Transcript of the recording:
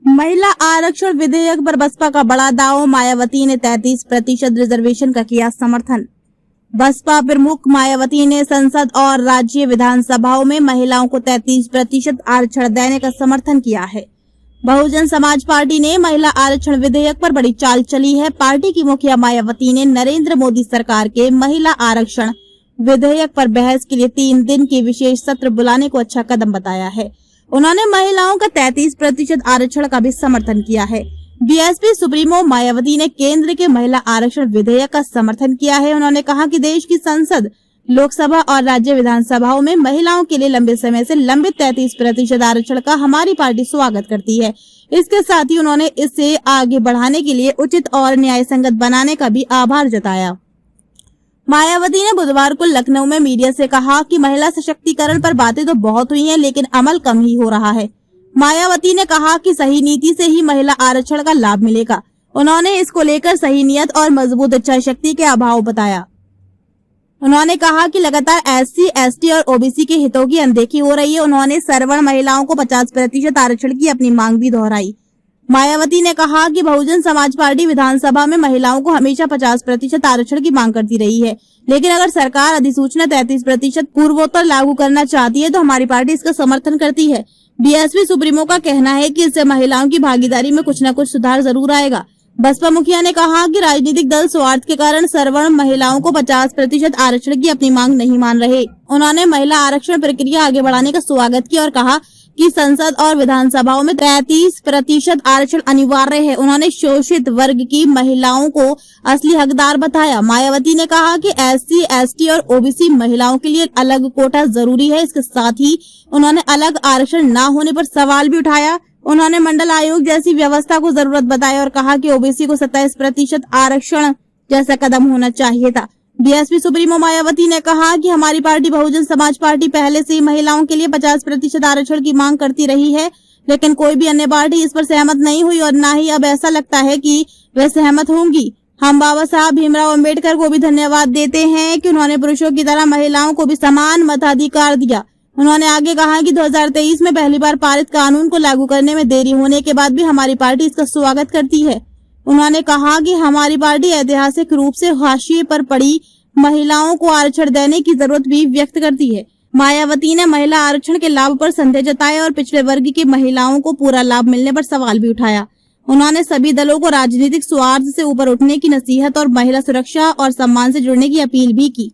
महिला आरक्षण विधेयक पर बसपा का बड़ा दाव। मायावती ने 33% रिजर्वेशन का किया समर्थन। बसपा प्रमुख मायावती ने संसद और राज्य विधानसभाओं में महिलाओं को 33% आरक्षण देने का समर्थन किया है। बहुजन समाज पार्टी ने महिला आरक्षण विधेयक पर बड़ी चाल चली है। पार्टी की मुखिया मायावती ने नरेंद्र मोदी सरकार के महिला आरक्षण विधेयक पर बहस के लिए 3 दिन की विशेष सत्र बुलाने को अच्छा कदम बताया है। उन्होंने महिलाओं का 33% आरक्षण का भी समर्थन किया है। बीएसपी सुप्रीमो मायावती ने केंद्र के महिला आरक्षण विधेयक का समर्थन किया है। उन्होंने कहा कि देश की संसद, लोकसभा और राज्य विधानसभाओं में महिलाओं के लिए लंबे समय से लंबित 33% आरक्षण का हमारी पार्टी स्वागत करती है। इसके साथ ही उन्होंने इसे आगे बढ़ाने के लिए उचित और न्याय संगत बनाने का भी आभार जताया। मायावती ने बुधवार को लखनऊ में मीडिया से कहा कि महिला सशक्तिकरण पर बातें तो बहुत हुई हैं, लेकिन अमल कम ही हो रहा है। मायावती ने कहा कि सही नीति से ही महिला आरक्षण का लाभ मिलेगा। उन्होंने इसको लेकर सही नियत और मजबूत इच्छा शक्ति के अभाव बताया। उन्होंने कहा कि लगातार SC, ST और OBC के हितों की अनदेखी हो रही है। उन्होंने सवर्ण महिलाओं को 50% आरक्षण की अपनी मांग भी दोहराई। मायावती ने कहा कि बहुजन समाज पार्टी विधानसभा में महिलाओं को हमेशा 50% आरक्षण की मांग करती रही है, लेकिन अगर सरकार अधिसूचना 33% पूर्वोत्तर लागू करना चाहती है तो हमारी पार्टी इसका समर्थन करती है। बीएसपी सुप्रीमो का कहना है कि इससे महिलाओं की भागीदारी में कुछ न कुछ सुधार जरूर आएगा। बसपा मुखिया ने कहा कि राजनीतिक दल स्वार्थ के कारण सवर्ण महिलाओं को 50% आरक्षण की अपनी मांग नहीं मान रहे। उन्होंने महिला आरक्षण प्रक्रिया आगे बढ़ाने का स्वागत किया और कहा कि संसद और विधानसभाओं में 33% आरक्षण अनिवार्य है। उन्होंने शोषित वर्ग की महिलाओं को असली हकदार बताया। मायावती ने कहा कि SC, ST और OBC महिलाओं के लिए अलग कोटा जरूरी है। इसके साथ ही उन्होंने अलग आरक्षण न होने पर सवाल भी उठाया। उन्होंने मंडल आयोग जैसी व्यवस्था को जरूरत बताया और कहा कि OBC को 27% आरक्षण जैसा कदम होना चाहिए था। बीएसपी सुप्रीमो मायावती ने कहा कि हमारी पार्टी बहुजन समाज पार्टी पहले से ही महिलाओं के लिए 50% आरक्षण की मांग करती रही है, लेकिन कोई भी अन्य पार्टी इस पर सहमत नहीं हुई और न ही अब ऐसा लगता है कि वे सहमत होंगी। हम बाबा साहब भीमराव अम्बेडकर को भी धन्यवाद देते हैं कि उन्होंने पुरुषों की तरह महिलाओं को भी समान मताधिकार दिया। उन्होंने आगे कहा कि 2023 में पहली बार पारित कानून को लागू करने में देरी होने के बाद भी हमारी पार्टी इसका स्वागत करती है। उन्होंने कहा कि हमारी पार्टी ऐतिहासिक रूप से हाशिए पर पड़ी महिलाओं को आरक्षण देने की जरूरत भी व्यक्त करती है। मायावती ने महिला आरक्षण के लाभ पर संदेह जताया और पिछड़े वर्ग की महिलाओं को पूरा लाभ मिलने पर सवाल भी उठाया। उन्होंने सभी दलों को राजनीतिक स्वार्थ से ऊपर उठने की नसीहत और महिला सुरक्षा और सम्मान से जुड़ने की अपील भी की।